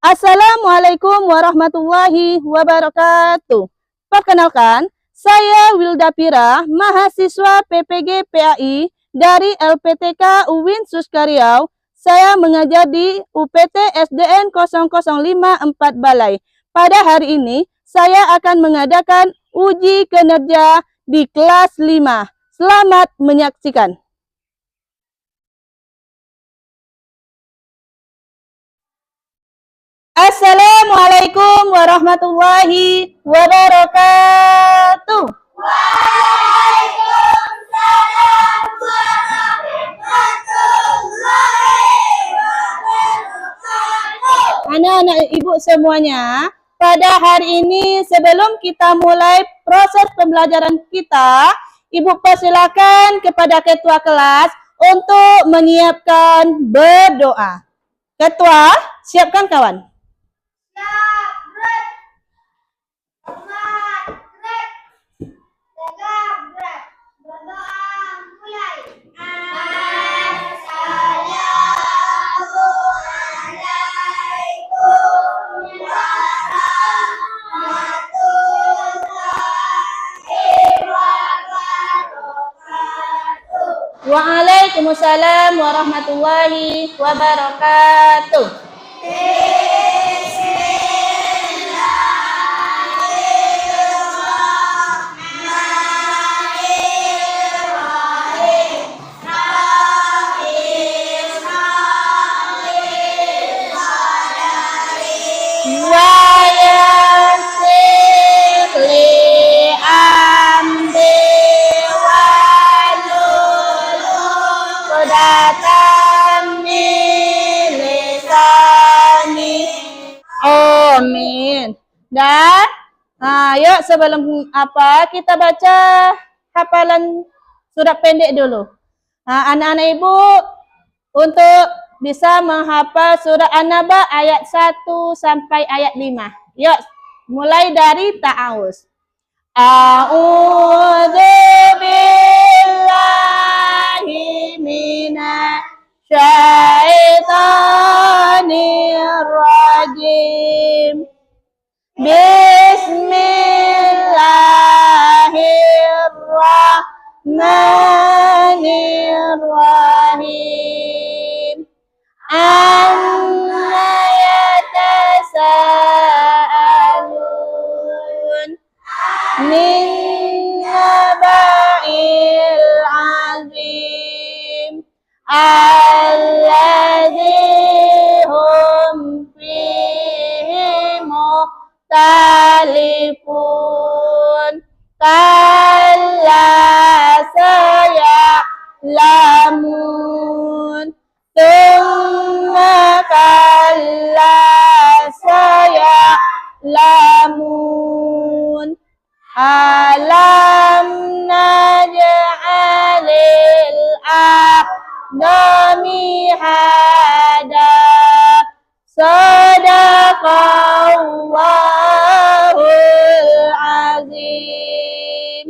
Assalamualaikum warahmatullahi wabarakatuh. Perkenalkan, saya Wilda Pira, mahasiswa PPG PAI dari LPTK UIN Suskariau. Saya mengajar di UPT SDN 0054 Balai. Pada hari ini, saya akan mengadakan uji kinerja di kelas 5. Selamat menyaksikan. Assalamualaikum warahmatullahi wabarakatuh. Waalaikumsalam warahmatullahi wabarakatuh. Anak-anak ibu semuanya, pada hari ini sebelum kita mulai proses pembelajaran kita, ibu persilakan kepada ketua kelas untuk menyiapkan berdoa. Ketua, siapkan kawan. Waalaikumsalam warahmatullahi wabarakatuh. Amin. Dan yuk sebelum kita baca hafalan surat pendek dulu. Anak-anak ibu untuk bisa menghafal surat An-Naba ayat 1 sampai ayat 5. Yuk, mulai dari ta'awuz. A'udzu billahi minasy syaitonir rajim. Bismillahirrahmanirrahim. Amma yatasaalun min naba'il azim alladzi hum fihi mukhtalifun. Kalla saya'lamun thumma kalla saya'lamun. Alam naj'alil arda mihada. Sadaqallahul azim.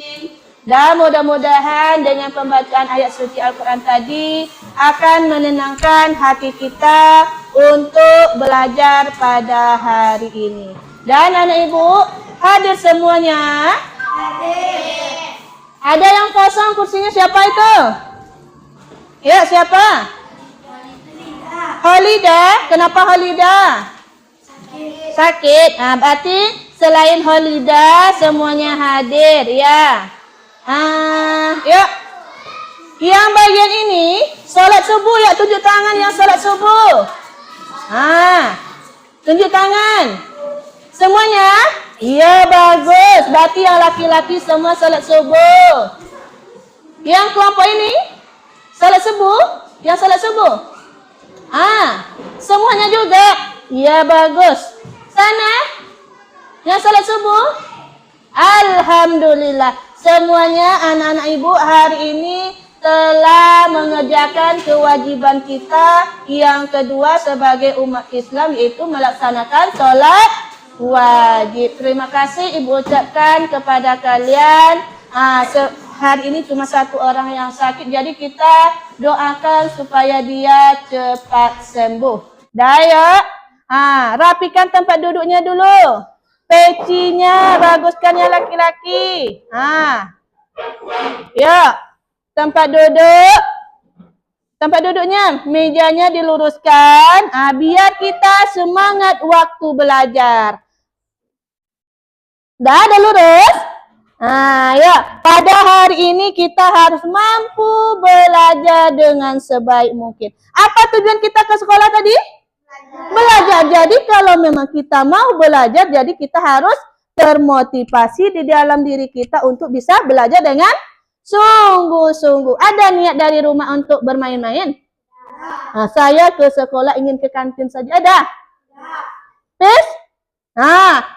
Dan mudah-mudahan dengan pembacaan ayat suci Al-Quran tadi akan menenangkan hati kita untuk belajar pada hari ini. Dan anak ibu hadir semuanya? Hadir. Ada yang kosong kursinya, siapa itu? Ya, siapa? Holidah. Kenapa Holidah? Sakit. Berarti selain Holidah semuanya hadir ya. Yuk. Yang bagian ini salat subuh ya, tunjuk tangan yang salat subuh. Tunjuk tangan. Semuanya? Iya, bagus. Berarti yang laki-laki semua salat subuh. Yang kelompok ini salat subuh? Yang salat subuh? Semuanya juga. Iya, bagus. Sana? Yang salat subuh? Alhamdulillah. Semuanya anak-anak ibu hari ini telah mengerjakan kewajiban kita yang kedua sebagai umat Islam, yaitu melaksanakan sholat wajib. Terima kasih ibu ucapkan kepada kalian. Hari ini cuma satu orang yang sakit, jadi kita doakan supaya dia cepat sembuh. Dayo, Rapikan tempat duduknya dulu. Pecinya baguskan yang laki-laki. Ya, tempat duduk. Tempat duduknya, mejanya diluruskan. Biar kita semangat waktu belajar. Dah lurus? Ya, pada hari ini kita harus mampu belajar dengan sebaik mungkin. Apa tujuan kita ke sekolah tadi? Belajar. Jadi kalau memang kita mau belajar, jadi kita harus termotivasi di dalam diri kita untuk bisa belajar dengan sungguh-sungguh. Ada niat dari rumah untuk bermain-main? Saya ke sekolah ingin ke kantin saja. Ada? Terus?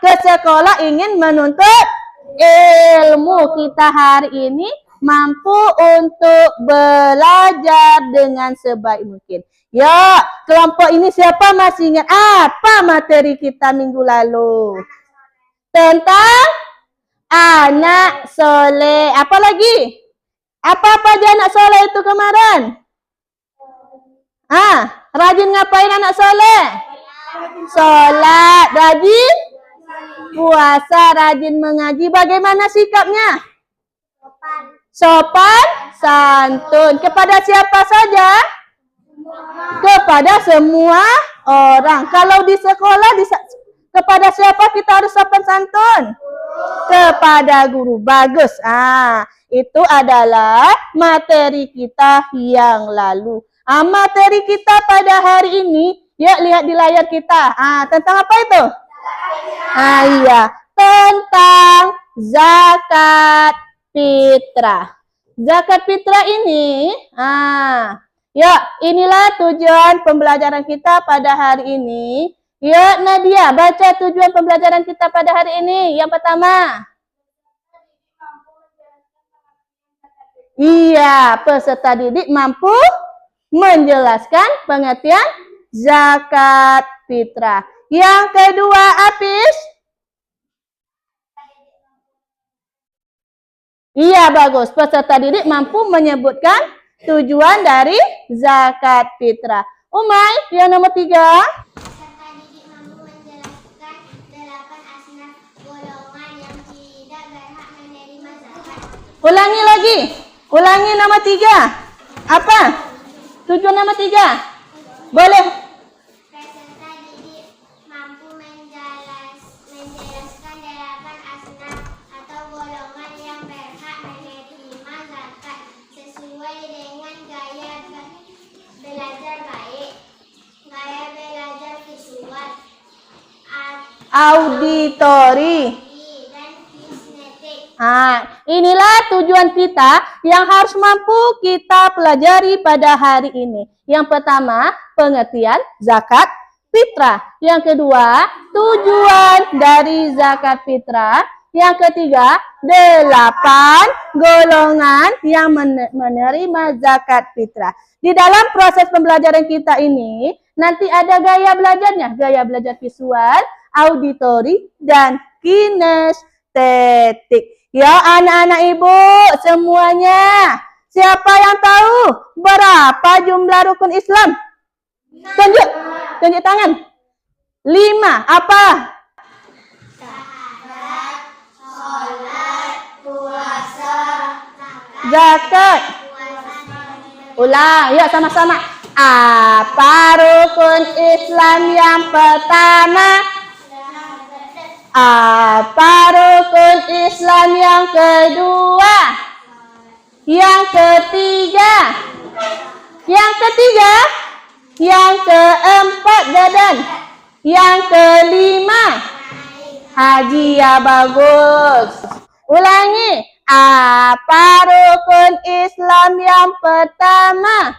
Ke sekolah ingin menuntut ilmu. Kita hari ini mampu untuk belajar dengan sebaik mungkin. Ya, kelompok ini siapa masih ingat apa materi kita minggu lalu? Tentang anak soleh. Apa lagi? Apa aja anak soleh itu kemarin? Rajin ngapain anak soleh? Sholat, rajin puasa, rajin mengaji. Bagaimana sikapnya? Sopan, santun. Kepada siapa saja? Kepada semua orang. Kalau di sekolah, kepada siapa kita harus sopan santun? Kepada guru. Bagus. Itu adalah materi kita yang lalu. Materi kita pada hari ini, ya lihat di layar kita. Tentang apa itu? Iya, tentang zakat fitrah. Zakat fitrah ini, ya inilah tujuan pembelajaran kita pada hari ini. Ya Nadia, baca tujuan pembelajaran kita pada hari ini. Yang pertama. Iya, peserta didik mampu menjelaskan pengertian zakat fitrah. Yang kedua, Apis. Iya, bagus. Peserta didik mampu menyebutkan tujuan dari zakat fitrah. Umay, yang nomor 3. Peserta didik mampu menjelaskan 8 asnaf golongan yang tidak berhak menerima zakat. Ulangi lagi. Ulangi nomor 3. Apa? Tujuan nomor 3. Boleh. Peserta didik mampu menjelaskan 8 asnaf atau golongan yang berhak menerima zakat sesuai dengan gaya belajar baik, gaya belajar visual, Auditori. dan kinetik. Inilah tujuan kita yang harus mampu kita pelajari pada hari ini. Yang pertama, pengertian zakat fitrah. Yang kedua, tujuan dari zakat fitrah. Yang ketiga, 8 golongan yang menerima zakat fitrah. Di dalam proses pembelajaran kita ini, nanti ada gaya belajarnya. Gaya belajar visual, auditori, dan kinestetik. Ya anak-anak ibu semuanya, siapa yang tahu berapa jumlah rukun Islam? Tunjuk tangan. 5. Apa? Syahadat, sholat, puasa, Zakat. Ulang, ya sama-sama. Apa rukun Islam yang pertama? Apa rukun Islam yang kedua? Yang ketiga? Yang ketiga? Yang keempat, Dadan? Yang kelima? Haji, ya bagus. Ulangi. Apa rukun Islam yang pertama?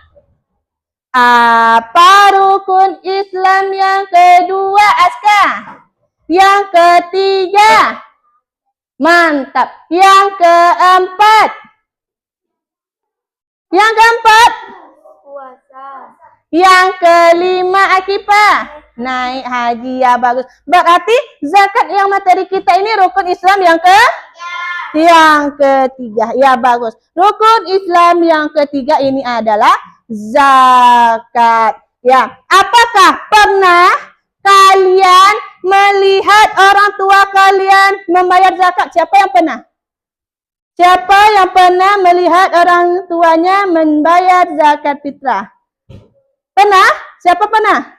Apa rukun Islam yang kedua, Aska? Yang ketiga? Mantap. Yang keempat? Yang keempat? puasa. Yang kelima, Akifah? Naik haji, ya bagus. Berarti zakat yang materi kita ini rukun Islam yang ketiga. Ya bagus. Rukun Islam yang ketiga ini adalah zakat. Ya, apakah pernah membayar zakat? Siapa yang pernah? Siapa yang pernah melihat orang tuanya membayar zakat fitrah? Pernah? Siapa pernah?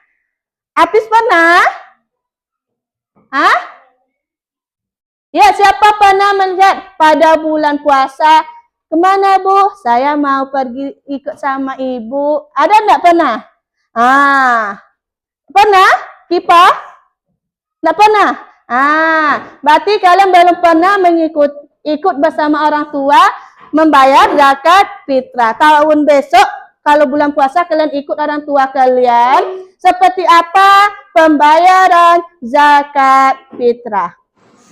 Apis pernah? Hah? Ya, siapa pernah melihat pada bulan puasa? Kemana, Bu? Saya mau pergi ikut sama ibu. Ada enggak pernah? Pernah? Kipa? Enggak pernah? Berarti kalian belum pernah ikut bersama orang tua membayar zakat fitrah. Tahun besok, kalau bulan puasa kalian ikut orang tua kalian, seperti apa pembayaran zakat fitrah.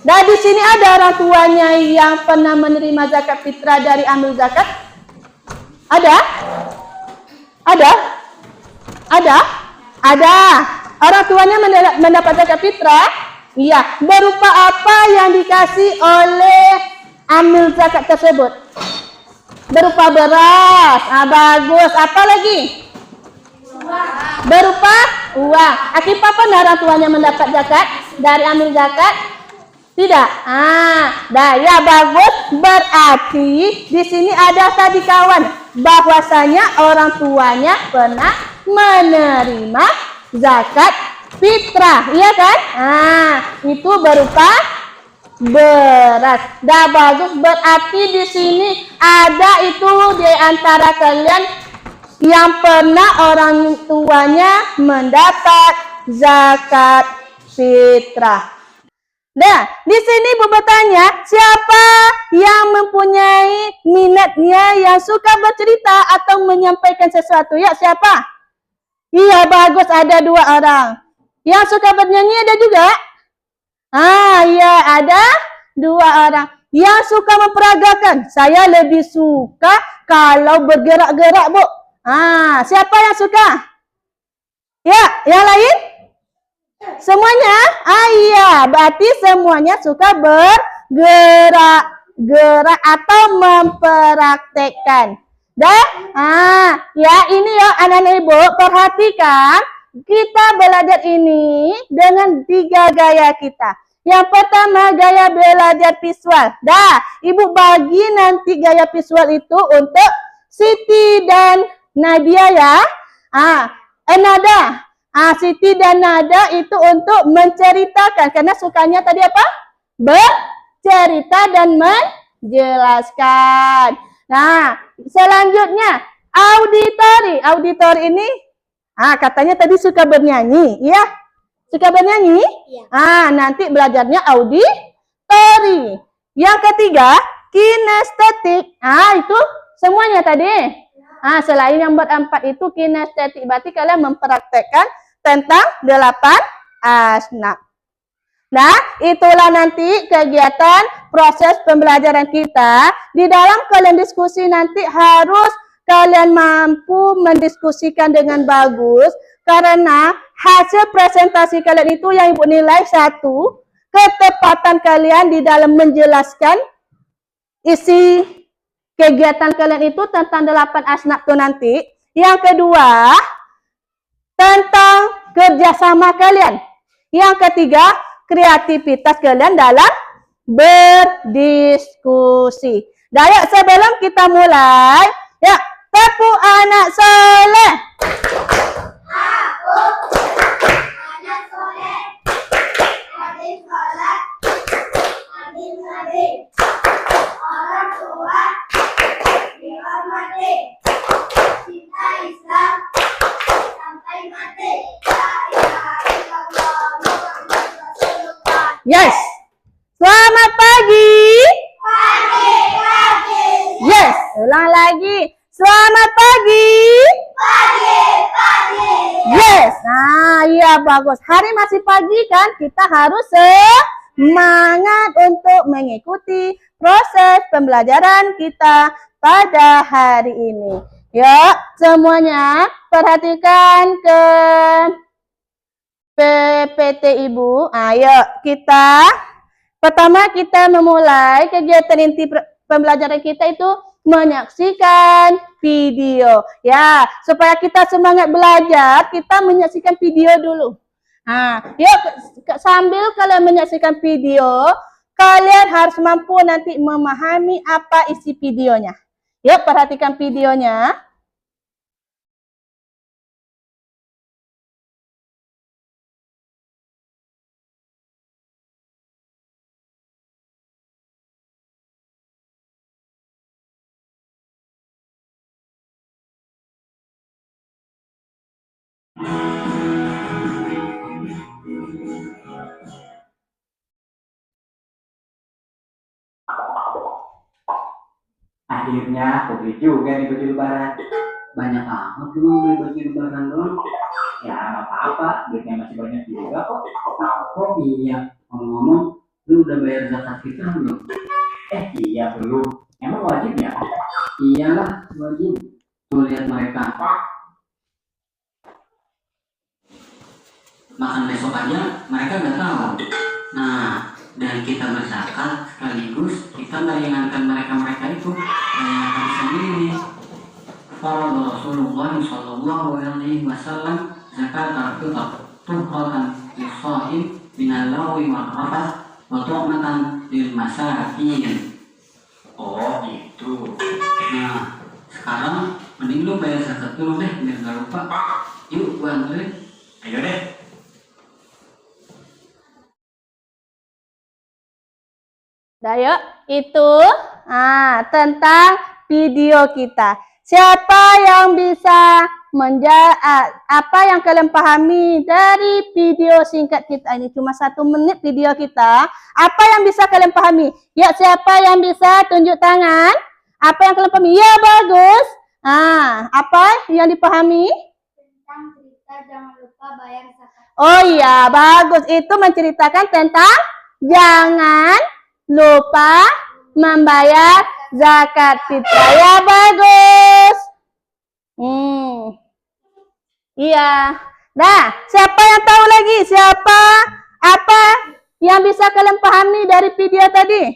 Dan di sini ada orang tuanya yang pernah menerima zakat fitrah dari amil zakat? Ada? Ada? Ada? Ada. Orang tuanya mendapat zakat fitrah? Iya. Berupa apa yang dikasih oleh amil zakat tersebut? Berupa beras. Bagus. Apa lagi? Berupa uang. Akibat pernah orang tuanya mendapat zakat dari amil zakat? Tidak. Ya bagus. Berarti di sini ada tadi kawan, bahwasanya orang tuanya pernah menerima zakat fitrah, iya kan? Itu berupa beras. Dah bagus. Berarti di sini ada itu di antara kalian yang pernah orang tuanya mendapat zakat fitrah. Nah, di sini Bu bertanya, siapa yang mempunyai minatnya yang suka bercerita atau menyampaikan sesuatu? Ya, siapa? Iya, bagus, ada 2 orang. Yang suka bernyanyi ada juga? Iya, ada 2 orang. Yang suka memperagakan, saya lebih suka kalau bergerak-gerak, Bu. Siapa yang suka? Ya, yang lain? Semuanya? Iya, berarti semuanya suka bergerak-gerak atau mempraktekkan. Ya ini ya anak-anak ibu, perhatikan kita belajar ini dengan 3 gaya kita. Yang pertama gaya belajar visual. Ibu bagi nanti gaya visual itu untuk Siti dan Nadia ya. Nada. Siti dan Nada itu untuk menceritakan. Karena sukanya tadi apa? Bercerita dan menjelaskan. Selanjutnya auditori. Auditori ini katanya tadi suka bernyanyi. Iya? Suka bernyanyi? Iya. Nanti belajarnya auditori. Yang ketiga kinestetik. Itu semuanya tadi. Selain yang berempat itu kinestetik. Berarti kalian mempraktekkan tentang 8 asnaf. Itulah nanti kegiatan proses pembelajaran kita. Di dalam kalian diskusi nanti harus kalian mampu mendiskusikan dengan bagus. Karena hasil presentasi kalian itu yang ibu nilai 1, ketepatan kalian di dalam menjelaskan isi kegiatan kalian itu tentang 8 asnaf itu nanti. Yang kedua, tentang kerjasama kalian. Yang ketiga, kreativitas kalian dalam berdiskusi. Yuk sebelum kita mulai, ya tepuk anak soleh. Aku anak soleh, rajin sholat, rajin nabi, orang tua dihormati, cinta Islam sampai mati. Yes. Selamat pagi. Pagi. Yes. Ulang lagi. Selamat pagi. Pagi. Yes. Iya bagus. Hari masih pagi kan? Kita harus semangat untuk mengikuti proses pembelajaran kita pada hari ini. Yuk, semuanya perhatikan ke PPT Ibu. Ayo kita pertama kita memulai kegiatan inti pembelajaran kita itu menyaksikan video. Ya, supaya kita semangat belajar, kita menyaksikan video dulu. Yuk sambil kalian menyaksikan video, kalian harus mampu nanti memahami apa isi videonya. Yuk, perhatikan videonya. Akhirnya aku beli juga nih baju lebaran. Banyak amat cuma beli baju lebaran doang. Ya nggak apa-apa, duitnya masih banyak juga kok. Oh iya, ngomong-ngomong, lu udah bayar zakat fitrah belum? Iya belum. Emang wajib ya? Iyalah wajib. Tuh lihat mereka. Makan besok aja mereka nggak tahu. Nah, dan kita berzakat sekaligus kita meringankan mereka itu kayak hadis ini. Farad Rasulullah Shallallahu Alaihi Wasallam zakat al-fitr tuhratan lis-shahid min al-lagwi wal rafath wa tu'matan lil masakin. Oh gitu. Nah, sekarang mending lu bayar zakat dulu deh biar nggak lupa. Yuk gua anterin. Ayo deh. Dah yuk, itu tentang video kita. Siapa yang bisa apa yang kalian pahami dari video singkat kita ini? Cuma 1 menit video kita. Apa yang bisa kalian pahami? Ya, siapa yang bisa tunjuk tangan? Apa yang kalian pahami? Ya, bagus. Apa yang dipahami? Tentang cerita jangan lupa bayar zakat. Oh iya, bagus. Itu menceritakan tentang jangan lupa membayar zakat fitrah. Ya, bagus. Iya. Nah, siapa yang tahu lagi? Apa yang bisa kalian pahami dari video tadi?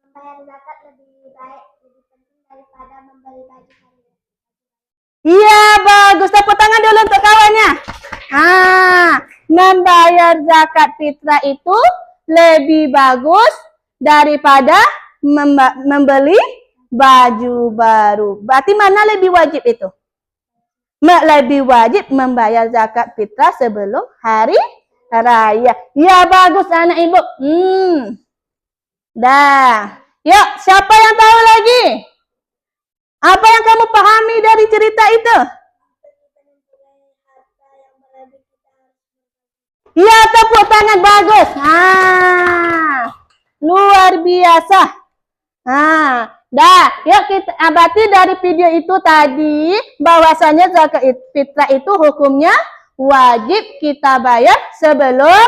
Membayar zakat lebih baik, lebih penting daripada membeli baju hari. Iya, bagus. Tepuk tangan dulu untuk kawannya. Membayar zakat fitrah itu lebih bagus daripada membeli baju baru. Berarti mana lebih wajib itu? Lebih wajib membayar zakat fitrah sebelum hari raya. Ya, bagus anak ibu. Dah. Yuk, siapa yang tahu lagi? Apa yang kamu pahami dari cerita itu? Ya, tepuk tangan, bagus. Luar biasa. Dah, yuk kita berarti dari video itu tadi bahwasanya zakat fitrah itu hukumnya wajib kita bayar sebelum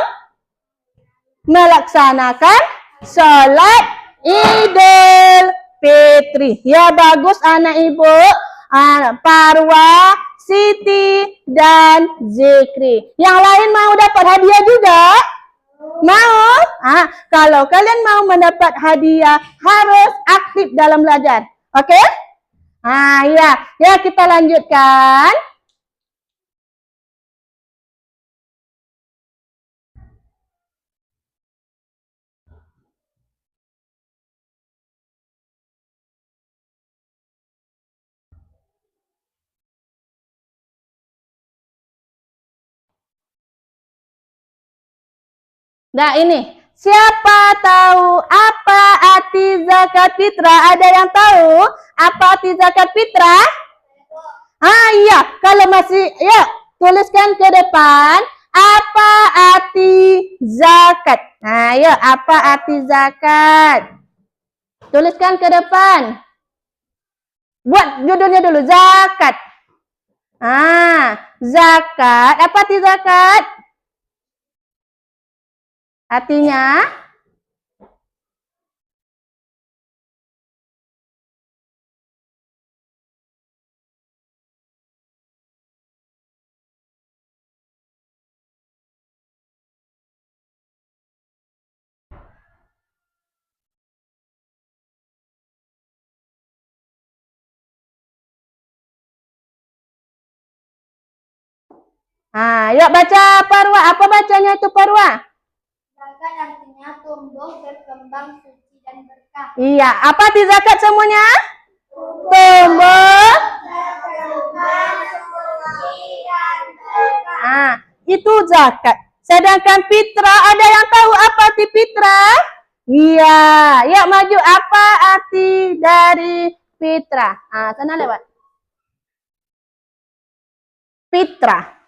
melaksanakan sholat Idul Fitri. Ya, bagus anak ibu. Parwa, Siti, dan Zikri. Yang lain mau dapat hadiah juga? Mau? Kalau kalian mau mendapat hadiah harus aktif dalam belajar. Oke? Ya kita lanjutkan. Nah ini, siapa tahu apa arti zakat fitrah? Ada yang tahu apa arti zakat fitrah? Iya, kalau masih, ya tuliskan ke depan apa arti zakat. Ya, apa arti zakat? Tuliskan ke depan. Buat judulnya dulu, zakat. Zakat, apa arti zakat? Artinya yuk baca Parwa. Apa bacanya itu Parwa? zakat artinya tumbuh, berkembang, suci dan berkah. Iya, apa arti zakat semuanya? Tumbuh. Itu zakat. Sedangkan fitrah, ada yang tahu apa arti fitrah? Iya, yuk maju. Apa arti dari fitrah? Sana lewat. Fitrah.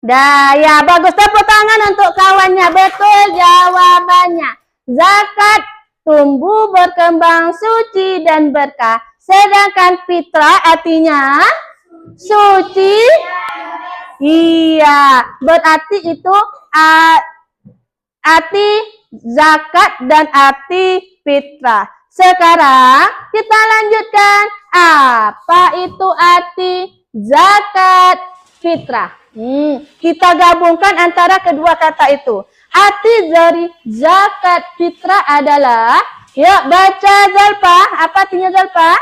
Dah, ya bagus, tepuk tangan untuk kawannya. Betul jawabannya. Zakat tumbuh, berkembang, suci dan berkah. Sedangkan fitrah artinya suci. Iya, berarti itu arti zakat dan arti fitrah. Sekarang kita lanjutkan. Apa itu arti zakat fitrah? Kita gabungkan antara kedua kata itu. Arti dari zakat fitrah adalah, yuk baca Zalpa. Apa artinya Zalpa?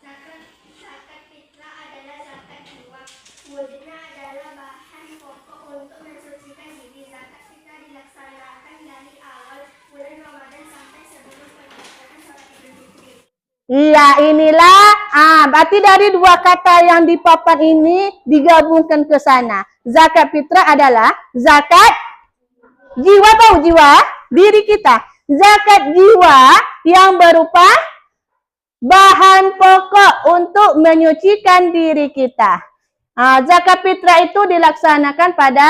Zakat fitrah adalah zakat jiwa. Wujudnya adalah bahan pokok untuk mensucikan diri. Zakat fitrah dilaksanakan dari awal bulan Ramadan sampai sebelum pelaksanaan sholat Idul Fitri. Iya, inilah. Berarti dari dua kata yang di papan ini digabungkan ke sana. Zakat fitrah adalah zakat jiwa, tahu jiwa? Diri kita. Zakat jiwa yang berupa bahan pokok untuk menyucikan diri kita. Zakat fitrah itu dilaksanakan pada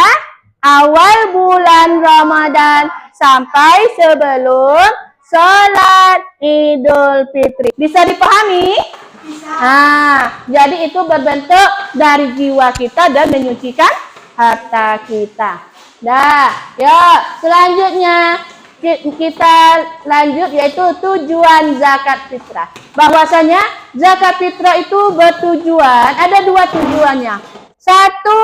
awal bulan Ramadan sampai sebelum sholat Idul Fitri. Bisa dipahami? Bisa. Jadi itu berbentuk dari jiwa kita dan menyucikan harta kita. Dah, yuk selanjutnya kita lanjut, yaitu tujuan zakat fitrah. Bahwasanya zakat fitrah itu bertujuan, ada dua tujuannya. Satu,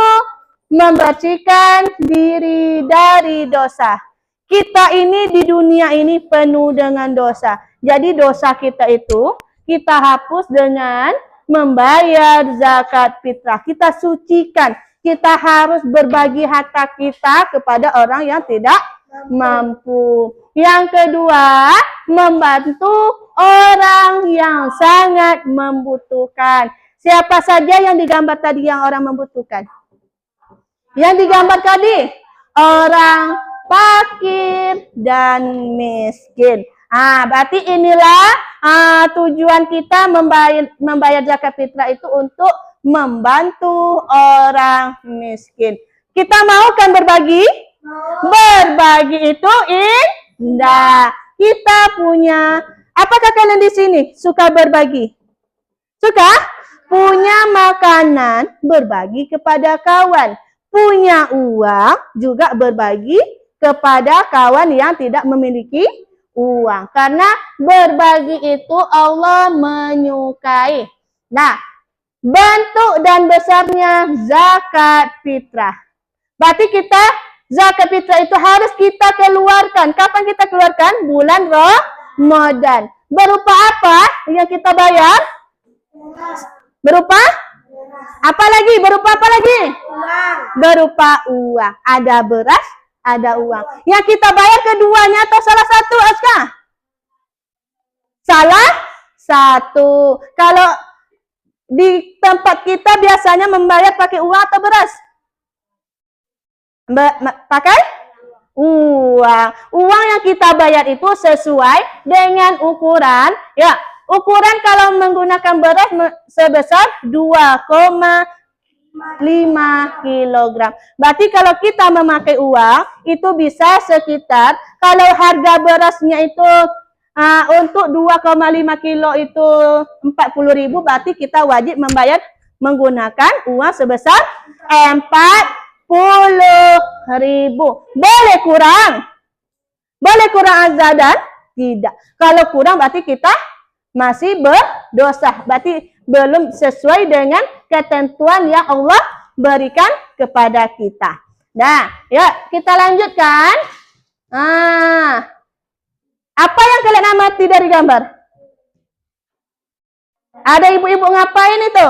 membersihkan diri dari dosa. Kita ini di dunia ini penuh dengan dosa. Jadi dosa kita itu kita hapus dengan membayar zakat fitrah. Kita sucikan. Kita harus berbagi harta kita kepada orang yang tidak mampu. Yang kedua, membantu orang yang sangat membutuhkan. Siapa saja yang digambar tadi yang orang membutuhkan? Yang digambar tadi orang fakir dan miskin. Berarti inilah tujuan kita membayar zakat fitrah itu untuk membantu orang miskin. Kita mau kan berbagi? Berbagi itu indah. Kita punya, apakah kalian di sini suka berbagi? Suka? Punya makanan, berbagi kepada kawan. Punya uang, juga berbagi kepada kawan yang tidak memiliki uang. Karena berbagi itu Allah menyukai. Nah, bentuk dan besarnya zakat fitrah. Berarti kita zakat fitrah itu harus kita keluarkan. Kapan kita keluarkan? Bulan Ramadan. Berupa apa yang kita bayar? Berupa? Apa lagi? Berupa apa lagi? Uang. Berupa uang. Ada beras, ada uang. Yang kita bayar keduanya atau salah satu, Aska? Salah satu. Kalau di tempat kita biasanya membayar pakai uang atau beras? Pakai? Uang. Uang yang kita bayar itu sesuai dengan ukuran. Ya, ukuran kalau menggunakan beras sebesar 2,5 kilogram. Berarti kalau kita memakai uang, itu bisa sekitar, kalau harga berasnya itu untuk 2,5 kilo itu 40.000, berarti kita wajib membayar menggunakan uang sebesar 40.000. Boleh kurang? Boleh kurang azadan? Tidak. Kalau kurang berarti kita masih berdosa. Berarti belum sesuai dengan ketentuan yang Allah berikan kepada kita. Nah, yuk kita lanjutkan. Apa yang kalian amati dari gambar? Ada ibu-ibu ngapain itu?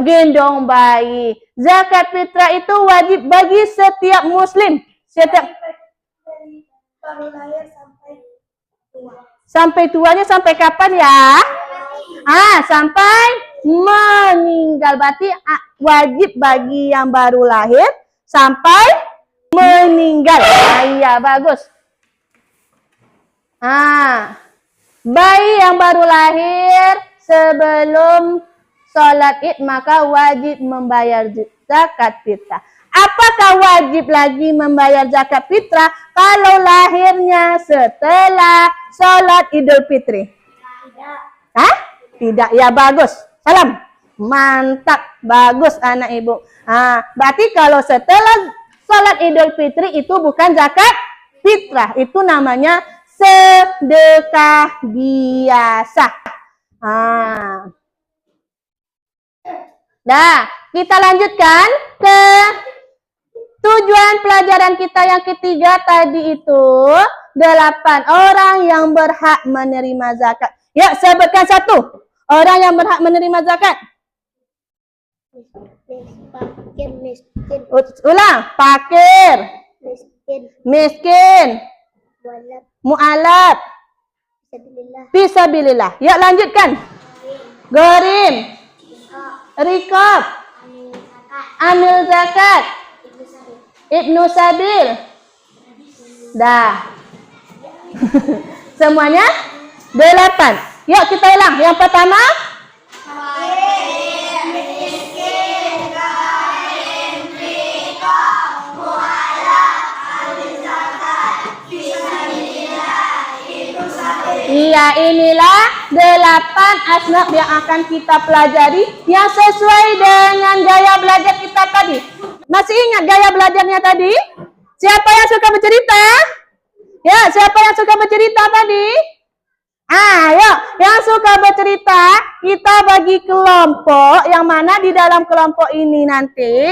Gendong bayi. Zakat fitrah itu wajib bagi setiap muslim. Setiap Dari baru lahir sampai tua. sampai tuanya sampai kapan ya? Sampai meninggal. Berarti wajib bagi yang baru lahir sampai meninggal. Iya, bagus. Bayi yang baru lahir sebelum sholat Id maka wajib membayar zakat fitrah. Apakah wajib lagi membayar zakat fitrah kalau lahirnya setelah sholat Idul Fitri? Tidak. Ya, bagus. Salam. Mantap. Bagus anak ibu. Berarti kalau setelah sholat Idul Fitri itu bukan zakat fitrah. Itu namanya sedekah biasa. Kita lanjutkan ke tujuan pelajaran kita yang ketiga tadi itu 8 orang yang berhak menerima zakat. Ya, sebutkan satu orang yang berhak menerima zakat. Fakir, miskin, Ulang, fakir, miskin, mu'alaf, fisabilillah. Ya, lanjutkan. Gharim, rikab, amil zakat, ibnu sabil. Dah. Semuanya 8. Yuk kita ulang. Yang pertama, iya, inilah 8 asnaf yang akan kita pelajari yang sesuai dengan gaya belajar kita tadi. Masih ingat gaya belajarnya tadi? Siapa yang suka bercerita? Ya, siapa yang suka bercerita tadi? Yuk, yang suka bercerita kita bagi kelompok yang mana di dalam kelompok ini nanti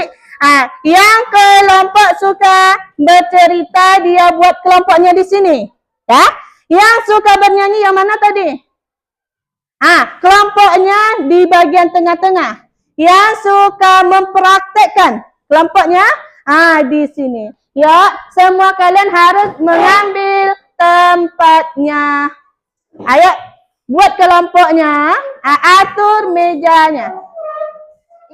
yang kelompok suka bercerita dia buat kelompoknya di sini. Ya. Yang suka bernyanyi yang mana tadi? Kelompoknya di bagian tengah-tengah. Yang suka mempraktekkan kelompoknya di sini. Ya, semua kalian harus mengambil tempatnya. Ayo, buat kelompoknya, atur mejanya.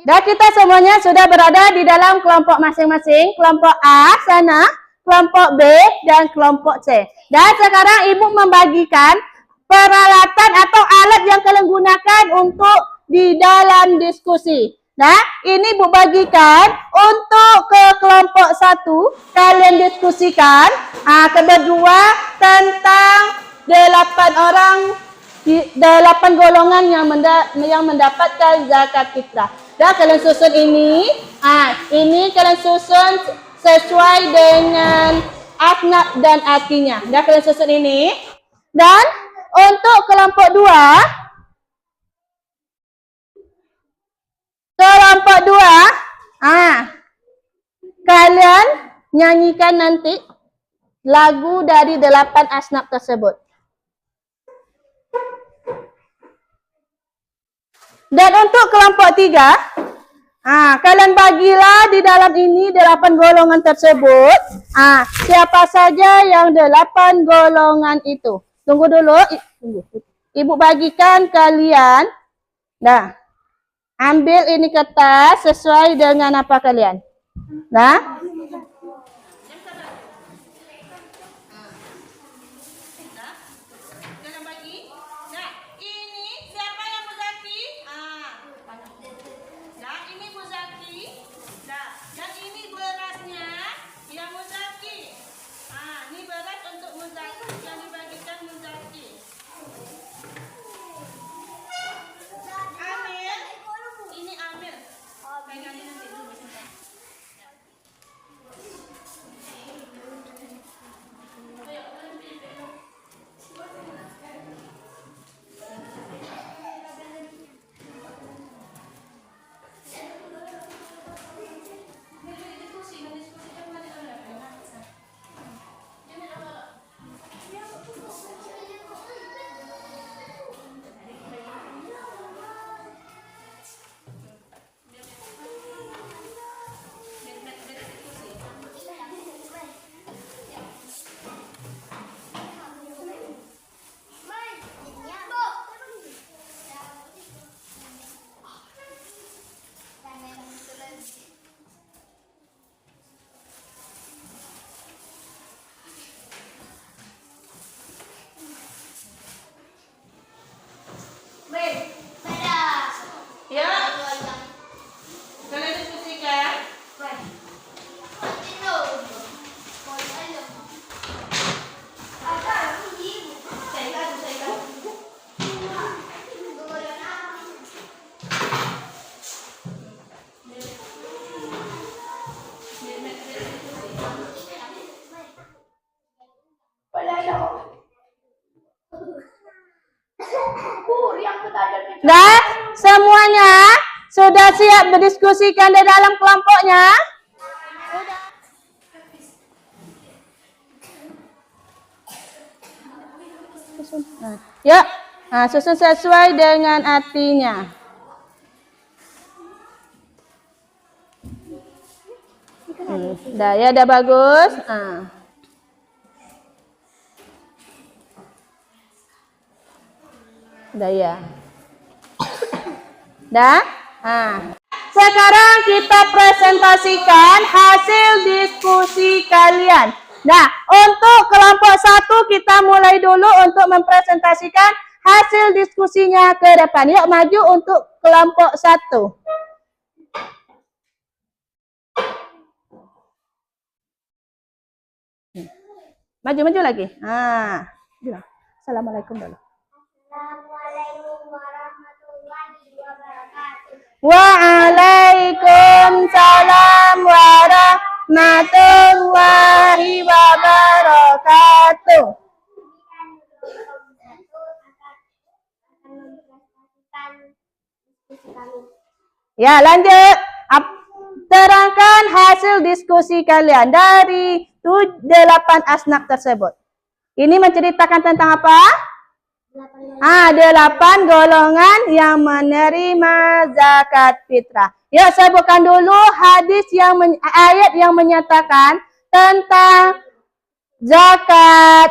Dan kita semuanya sudah berada di dalam kelompok masing-masing. Kelompok A sana, kelompok B, dan kelompok C. Dan sekarang ibu membagikan peralatan atau alat yang kalian gunakan untuk di dalam diskusi. Nah, ini ibu bagikan untuk ke kelompok 1, kalian diskusikan kedua tentang 8 golongan yang mendapatkan zakat fitrah. Dan kalian susun ini, kalian susun sesuai dengan asnaf dan artinya. Dan kalian susun ini. Dan untuk kelompok 2, kalian nyanyikan nanti lagu dari 8 asnaf tersebut. Dan untuk kelompok 3, kalian bagilah di dalam ini 8 golongan tersebut. Siapa saja yang 8 golongan itu. Tunggu dulu. Ibu bagikan kalian. Nah, ambil ini kertas sesuai dengan apa kalian. Nah. Sudah siap berdiskusikan di dalam kelompoknya? Sudah. Ya, susun sesuai dengan artinya. Dah ya, dah bagus. Dah ya. Dah? Sekarang kita presentasikan hasil diskusi kalian. Nah, untuk kelompok 1 kita mulai dulu untuk mempresentasikan hasil diskusinya ke depan. Yuk maju untuk kelompok 1. Maju lagi. Assalamualaikum dulu. Assalamualaikum warahmatullahi wabarakatuh. Waalaikumsalam warahmatullahi wabarakatuh. Ya, lanjut. Terangkan hasil diskusi kalian dari 8 asnak tersebut. Ini menceritakan tentang apa? 8 golongan yang menerima zakat fitrah. Yuk sebutkan dulu ayat yang menyatakan tentang zakat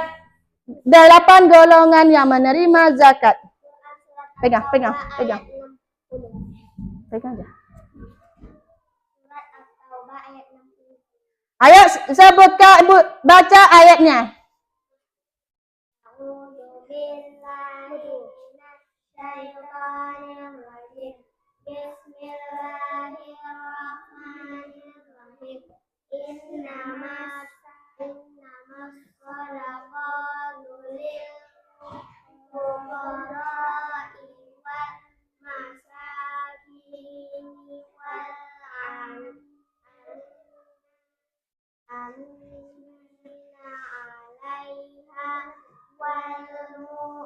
8 golongan yang menerima zakat. Pegang. Pegang aja. Ayo sebutkan, baca ayatnya.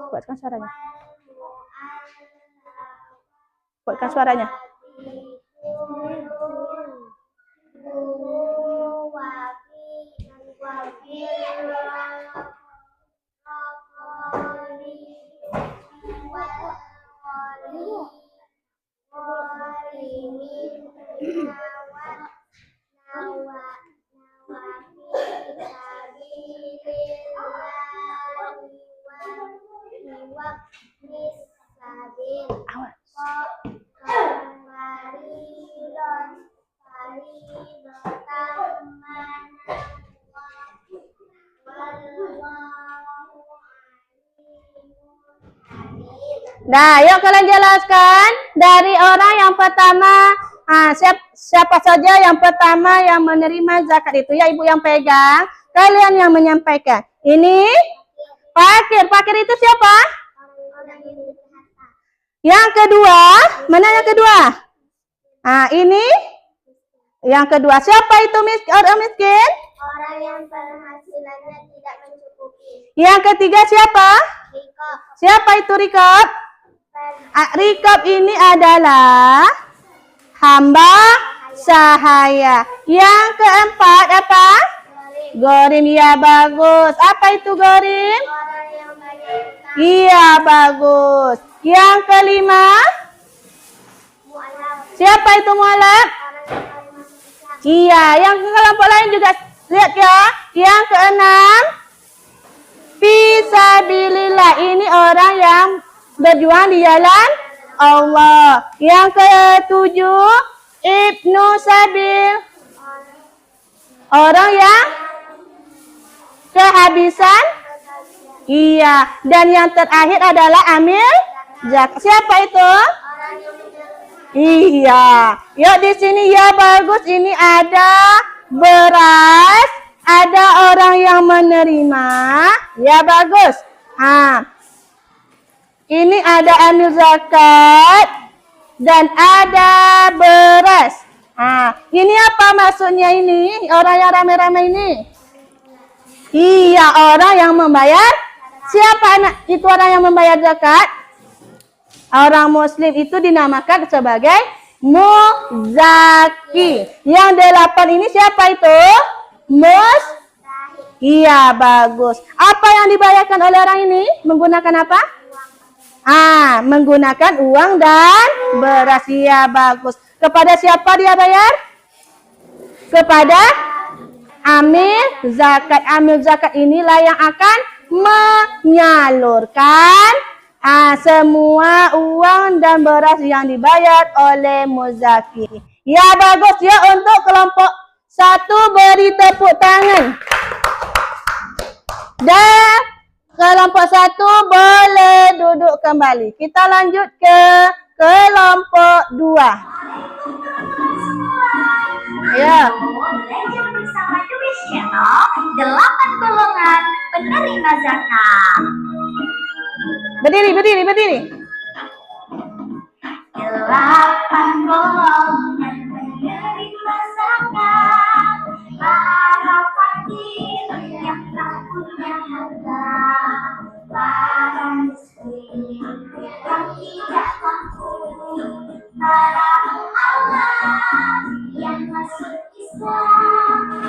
Kuatkan suaranya. Kuatkan suaranya. Nah, yuk kalian jelaskan dari orang yang pertama. Siapa saja yang pertama yang menerima zakat itu? Ya, ibu yang pegang. Kalian yang menyampaikan. Ini fakir. Fakir itu siapa? Yang kedua. Mana yang kedua? Ini yang kedua. Siapa itu orang miskin? Orang yang penghasilannya tidak mencukupi. Yang ketiga siapa? Rikop. Siapa itu Rikop? Rikop ini adalah hamba sahaya. Yang keempat apa? Gorim. Ya, bagus. Apa itu gorim? Orang yang banyak utang. Iya, bagus. Yang kelima? Mu'alaf. Siapa itu mu'alaf? Orang yang paling masuk Islam. Iya, yang kelompok lain juga lihat ya. Yang keenam? Fisabilillah. Ini orang yang berjuang di jalan Allah. Yang ketujuh, Ibnu Sabil. Orang yang kehabisan. Iya. Dan yang terakhir adalah amil zakat. Siapa itu? Orang yang menerima. Iya. Yuk di sini ya, bagus. Ini ada beras. Ada orang yang menerima. Ya, bagus. Ini ada amil zakat dan ada beras. Ini apa maksudnya ini? Orang yang rame-rame ini? Iya, orang yang membayar. Siapa anak itu orang yang membayar zakat? Orang muslim itu dinamakan sebagai Muzaki. Yang 8 ini siapa itu? Iya, bagus. Apa yang dibayarkan oleh orang ini? Menggunakan apa? Menggunakan uang dan beras. Iya, bagus. Kepada siapa dia bayar? Kepada amil zakat. Amil zakat inilah yang akan menyalurkan semua uang dan beras yang dibayar oleh muzaki. Ya, bagus ya. Untuk kelompok 1 beri tepuk tangan. Dan kelompok 1 boleh duduk kembali. Kita lanjut ke kelompok 2. Ya. Belajar bersama Tulis Channel 8 golongan penerima zakat. Berdiri. 8 golongan penerima zakat. Para fakir yang tak punya harta, para miskin yang tidak mampu, para mu'alaf yang masuk Islam,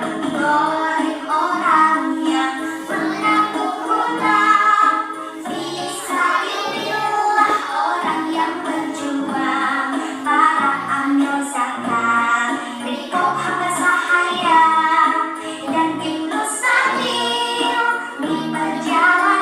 orang yang menanggung hutang, fisabilillah orang yang berjuang, para amil zakat, rikoh hamba sahaya, dan ibnu sabil di perjalanan.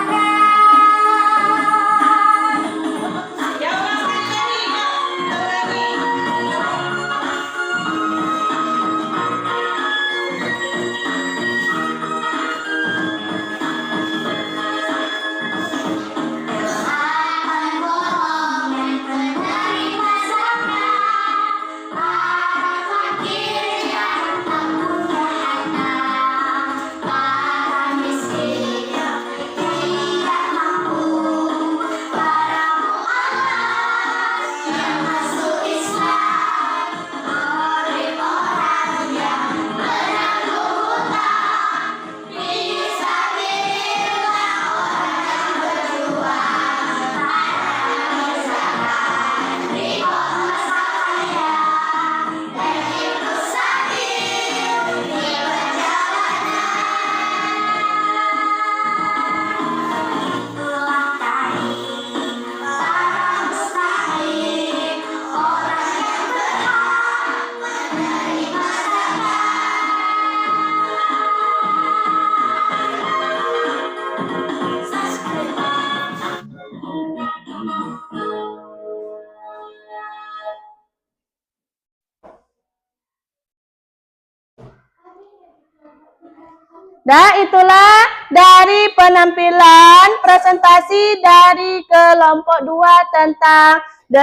Dan itulah dari penampilan presentasi dari kelompok 2 tentang 8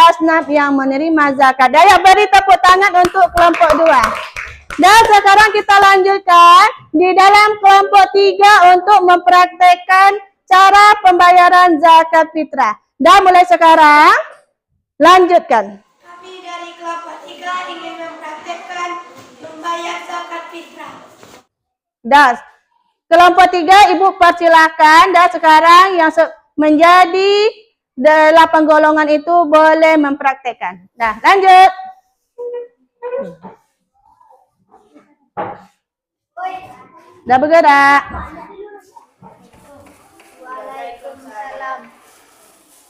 asnaf yang menerima zakat. Daya beri tepuk tangan untuk kelompok 2. Dan sekarang kita lanjutkan di dalam kelompok 3 untuk mempraktekkan cara pembayaran zakat fitrah. Dan mulai sekarang, lanjutkan. Kami dari kelompok 3 ingin mempraktekkan membayar zakat fitrah. Das. Kelompok 3 Ibu persilakan. Dan sekarang yang menjadi 8 golongan itu boleh mempraktekkan. Nah, lanjut. Dah bergerak. Waalaikumsalam.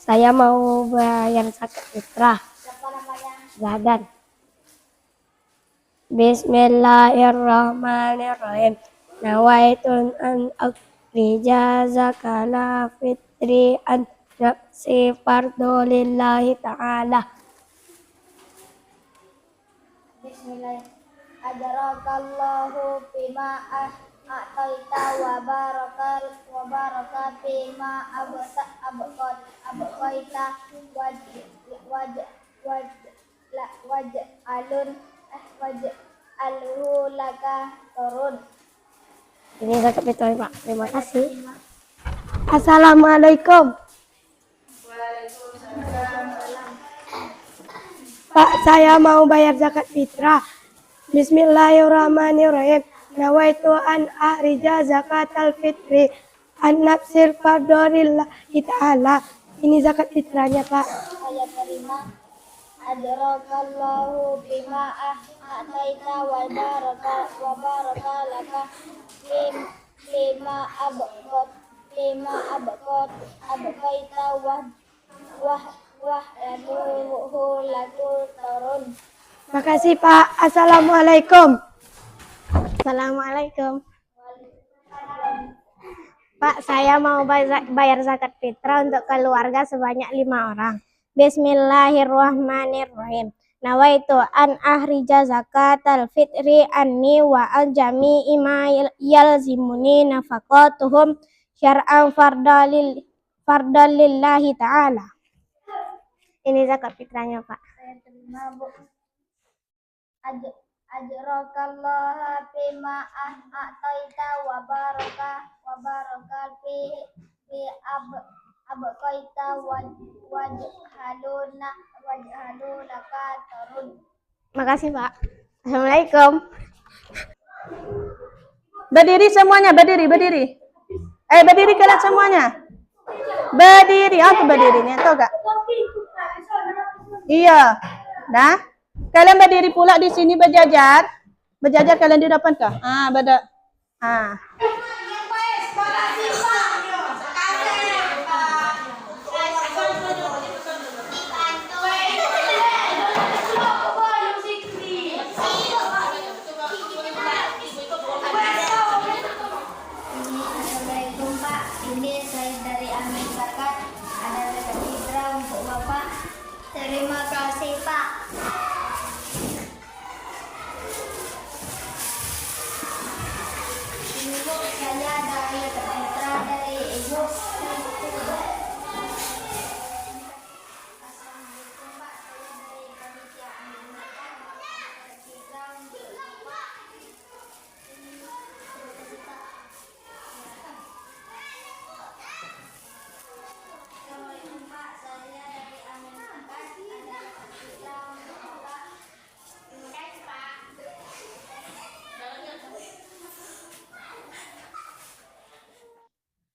Saya mau bayar zakat fitrah. Zadan. Bismillahirrahmanirrahim. Nawaitun an akhrija zakala fitri an nafsi fardu lillahi ta'ala. Bismillah. Ajarakallahu bima a'taita wa baraka bima abqaita waj'alhu laka turun. Ini zakat fitrah, Pak. Terima kasih. Assalamualaikum. Pak, saya mau bayar zakat fitrah. Bismillahirrahmanirrahim. Nawaitu an ahrija zakatal fitri an nafsir fardorillahi ta'ala. Ini zakat fitrahnya, Pak. Saya terima. adrakallahu bima ahtaita wa baraka laka lima abqaita wahdahu lakul tarun. Makasih Pak. Assalamualaikum. Assalamualaikum. Pak, saya mau bayar zakat fitrah untuk keluarga sebanyak 5 orang. Bismillahirrahmanirrahim. Nawaitu an ahrija zakatal fitri anni wa al jami'i ma yalzimuni nafaqatuhum syar'an fardalillahi ta'ala. Ini zakat fitrahnya, Pak. Saya terima, Bu. Ajrakallah bima ahtaita wa baraka fi abqaita wajhalu laka tarun. Makasih, Pak. Assalamualaikum. Berdiri semuanya, berdiri. Berdiri kalian semuanya. Berdiri, tuh berdiri nih, tahu gak? Iya. Nah, kalian berdiri pula di sini berjajar. Berjajar kalian di depan kah? Assalamualaikum Pak, ini saya dari Amin Zakat, ada zakat fitrah untuk Bapak. Terima kasih Pak. Ini Bu, saya dari zakat fitrah dari Ibu. Assalamualaikum Pak, saya dari panitia Amin Zakat, zakat fitrah untuk Bapak. Assalamualaikum Pak, saya dari Amin Zakat, ada zakat fitrah untuk Bapak. Terima kasih Pak.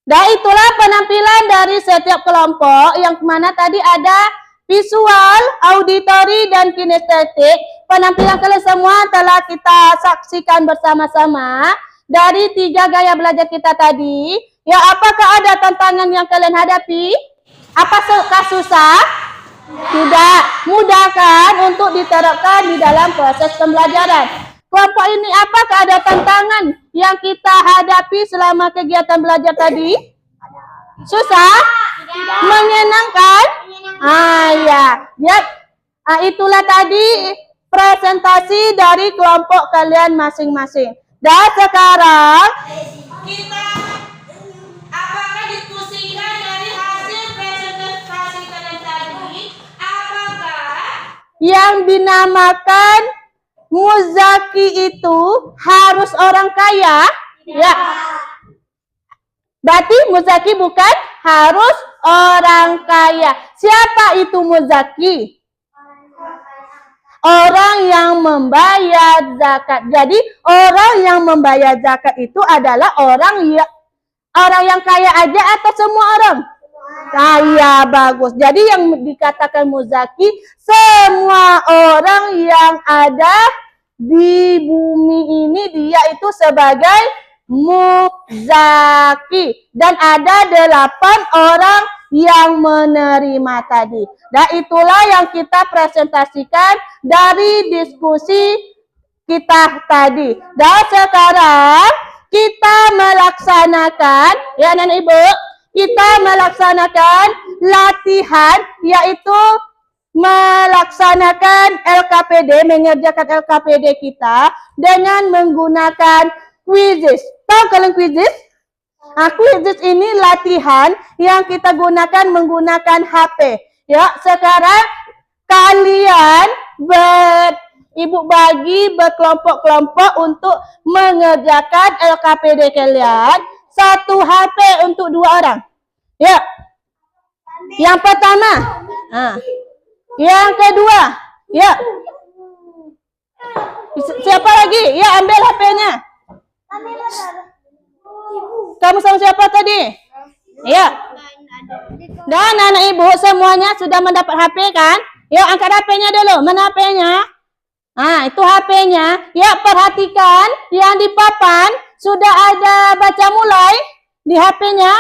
Dan itulah penampilan dari setiap kelompok yang mana tadi ada visual, auditori, dan kinestetik. Penampilan kalian semua telah kita saksikan bersama-sama dari 3 gaya belajar kita tadi. Ya, apakah ada tantangan yang kalian hadapi? Apakah susah? Tidak. Mudah kan untuk diterapkan di dalam proses pembelajaran. Kelompok ini apakah ada tantangan yang kita hadapi selama kegiatan belajar tadi? Susah? Menyenangkan? Ya. Itulah tadi presentasi dari kelompok kalian masing-masing. Dan sekarang kita apakah diskusikan dari hasil presentasi kalian tadi? Apakah yang dinamakan muzaki itu harus orang kaya? Ya. Berarti muzaki bukan harus orang kaya. Siapa itu muzaki? Orang yang membayar zakat. Jadi orang yang membayar zakat itu adalah orang yang kaya aja atau semua orang? Kaya, bagus. Jadi yang dikatakan muzaki semua orang yang ada di bumi ini dia itu sebagai muzaki. Dan ada 8 orang yang menerima tadi. Dan itulah yang kita presentasikan dari diskusi kita tadi. Dan sekarang kita melaksanakan, ya Nenek Ibu, kita melaksanakan latihan, yaitu melaksanakan LKPD, mengerjakan LKPD kita dengan menggunakan quizzes. Tahu kalian quizzes? Quizzes ini latihan yang kita gunakan menggunakan HP. Ya, sekarang kalian Ibu bagi berkelompok-kelompok untuk mengerjakan LKPD kalian. 1 HP untuk 2 orang. Ya. Yang pertama. Yang kedua. Ya. Siapa lagi? Ya, ambil HP-nya. Kamu sama siapa tadi? Ya. Dan anak ibu semuanya sudah mendapat HP kan? Yuk angkat HP-nya dulu. Mana HP-nya? Nah, itu HP-nya. Ya, perhatikan yang di papan sudah ada baca mulai di HP-nya.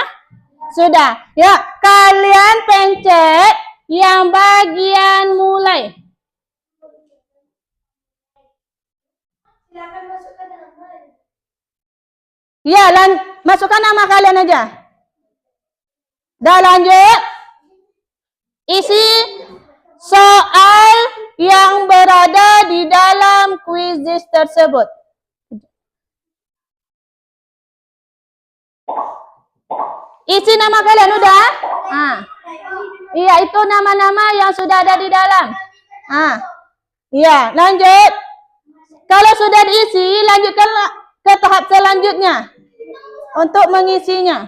Sudah. Ya, kalian pencet yang bagian mulai. Silakan masukkan nama. Ya, masukkan nama kalian aja. Dah lanjut. Isi soal yang berada di dalam kuisis tersebut. Isi nama kalian udah? Iya, itu nama-nama yang sudah ada di dalam. Iya, lanjut. Kalau sudah diisi, lanjutkan ke tahap selanjutnya untuk mengisinya.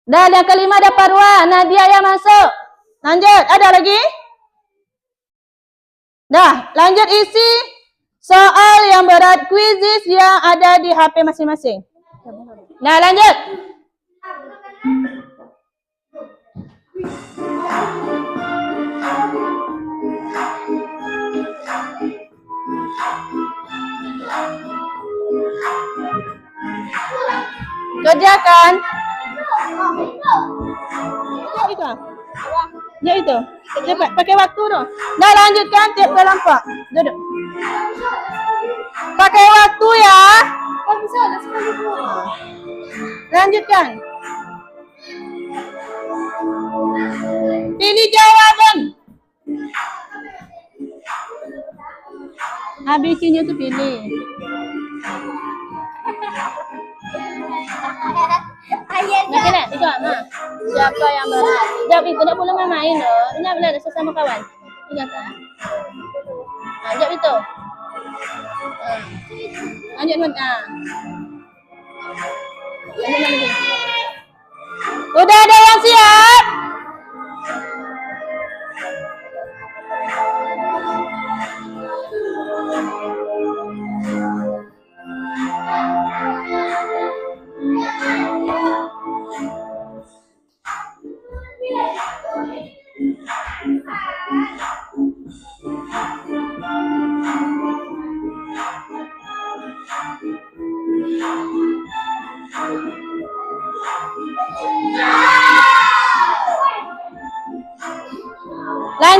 Dan yang kelima ada Parwa, Nadia yang masuk. Lanjut, ada lagi? Dah, lanjut isi soal yang berat kuisis yang ada di HP masing-masing. Nah, lanjut. Kerjakan. Itu. Ya itu. Cepat pakai waktu tu. Dah lanjutkan tiap kelompok. Duduk. Pakai waktu ya. Lanjutkan. Pilih jawaban. ABC-nya tu pilih. Nak kena, itu Ma. Siapa yang berat? Jawab itu, tak boleh main loh. Ini boleh ada sesama kawan. Ingat tak? Jawab itu. Lanjut mana? Lanjut lagi. Udah ada yang siap?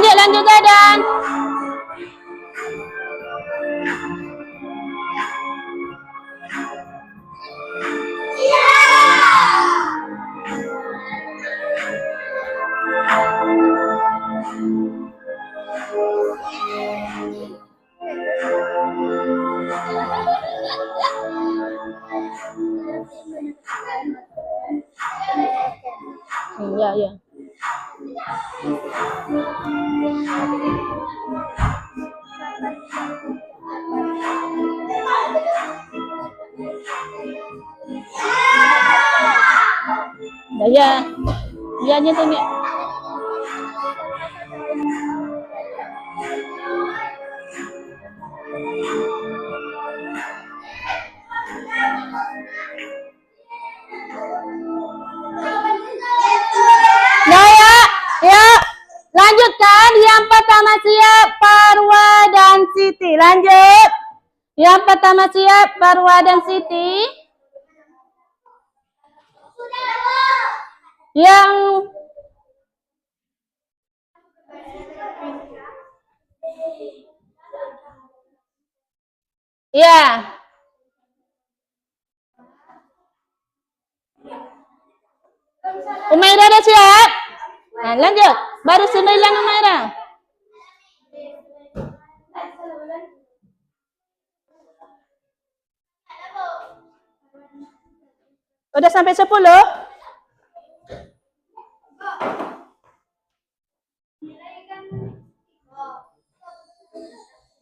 Lanjut keadaan. Ya. Ya. Dianya tengok. Ya. Lanjutkan. Yang pertama siap Parwa dan Siti. Lanjut. Yang pertama siap Parwa dan Siti. Yang ya. Umairah dah siap? Nah, lanjut. Baru 9 Umairah. Udah sampai 10?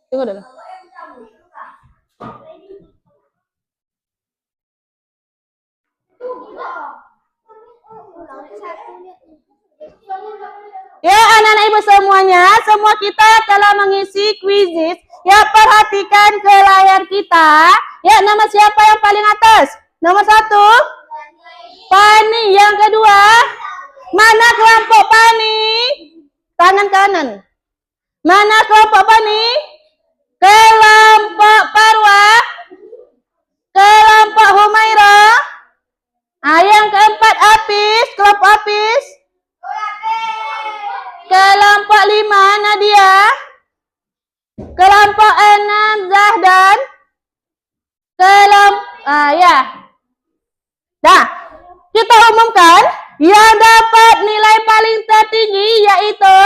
Tunggu dulu. Ya anak-anak ibu semuanya, semua kita telah mengisi kuisis. Ya perhatikan ke layar kita. Ya nama siapa yang paling atas? Nomor 1? Fani. Yang kedua? Mana kelompok Pani? Tangan kanan. Mana kelompok Pani? Kelompok Parwa. Kelompok Humaira. Yang keempat Apis. Kelompok Apis. Kelompok 5 Nadia. Kelompok 6 Zahdan. Ya. Nah, kita umumkan yang dapat nilai paling tertinggi yaitu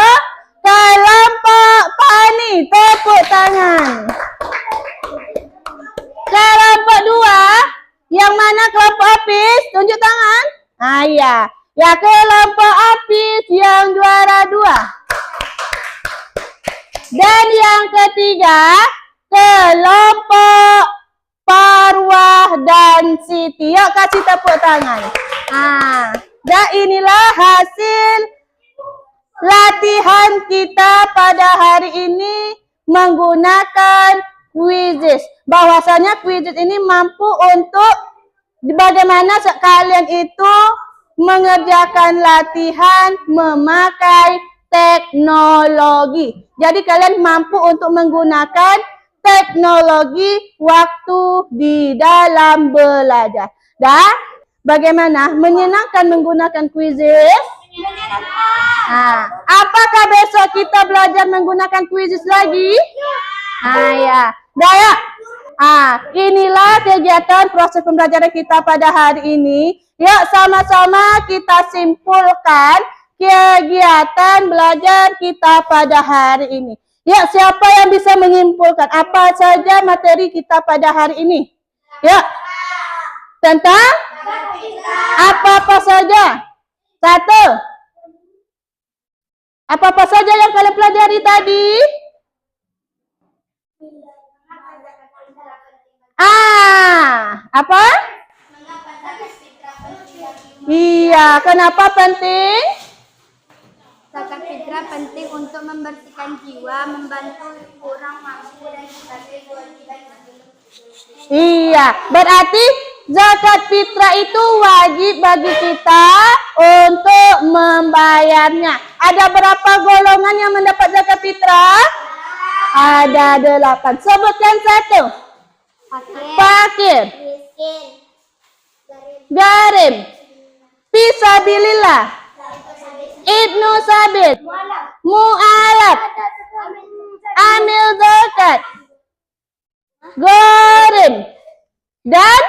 kelompok Pani. Tepuk tangan. Kelompok 2, yang mana kelompok Apis? Tunjuk tangan. Ya. Ya, kelompok Apis yang juara 2. Dan yang ketiga, kelompok Parwah dan Siti. Yuk kasih tepuk tangan. Dan inilah hasil latihan kita pada hari ini menggunakan quizzes. Bahwasanya quizzes ini mampu untuk bagaimana kalian itu mengerjakan latihan memakai teknologi. Jadi kalian mampu untuk menggunakan teknologi waktu di dalam belajar. Dan bagaimana menyenangkan menggunakan quizzes? Apakah besok kita belajar menggunakan quizzes lagi? Ya. Daya. Inilah kegiatan proses pembelajaran kita pada hari ini. Yuk sama-sama kita simpulkan kegiatan belajar kita pada hari ini. Ya, siapa yang bisa menyimpulkan apa saja materi kita pada hari ini? Ya. Tentang apa-apa saja? 1. Apa-apa saja yang kalian pelajari tadi? Apa? Iya, kenapa penting? Zakat fitrah penting untuk membersihkan jiwa, membantu orang mampu dan sebagai kewajiban. Iya, berarti zakat fitrah itu wajib bagi kita untuk membayarnya. Ada berapa golongan yang mendapat zakat fitrah? Ada 8. Sebutkan 1. Fakir, Miskin, garim, fisabilillah, ibnu sabit, mu'alaf, amil zakat, garim, dan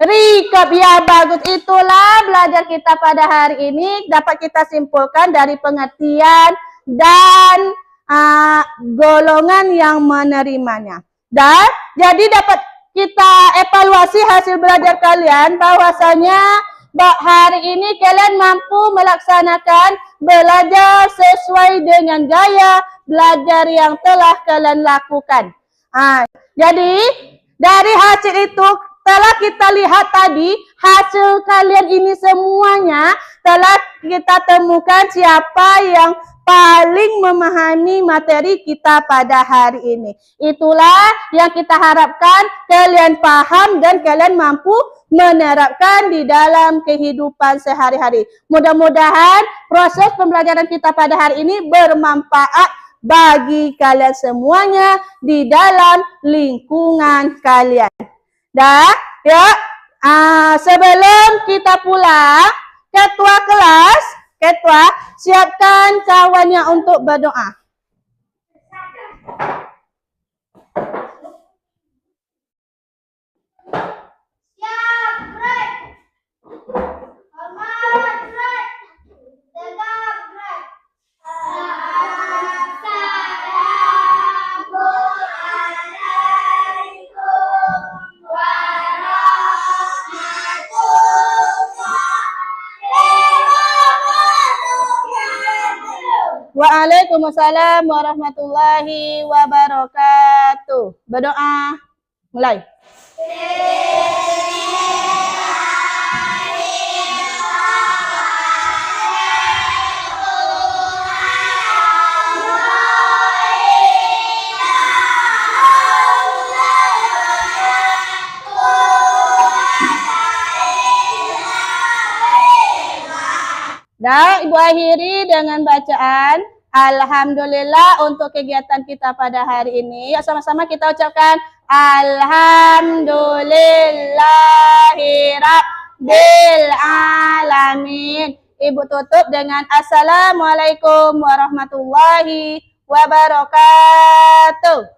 rikab. Ya, bagus. Itulah belajar kita pada hari ini. Dapat kita simpulkan dari pengertian dan golongan yang menerimanya. Dan jadi dapat kita evaluasi hasil belajar kalian bahwasanya hari ini kalian mampu melaksanakan belajar sesuai dengan gaya belajar yang telah kalian lakukan. Jadi dari hasil itu telah kita lihat tadi, hasil kalian ini semuanya telah kita temukan siapa yang paling memahami materi kita pada hari ini. Itulah yang kita harapkan kalian paham dan kalian mampu menerapkan di dalam kehidupan sehari-hari. Mudah-mudahan proses pembelajaran kita pada hari ini bermanfaat bagi kalian semuanya di dalam lingkungan kalian. Dan ya, sebelum kita pulang, ketua kelas, siapkan cawannya untuk berdoa. siap, break. Hormat, break. Tegak, break. Assalamualaikum warahmatullahi wabarakatuh. Waalaikumsalam warahmatullahi wabarakatuh. Berdoa. Mulai. Dan Ibu akhiri dengan bacaan Alhamdulillah untuk kegiatan kita pada hari ini. Yuk sama-sama kita ucapkan Alhamdulillahirabbil alamin. Ibu tutup dengan Assalamualaikum warahmatullahi wabarakatuh.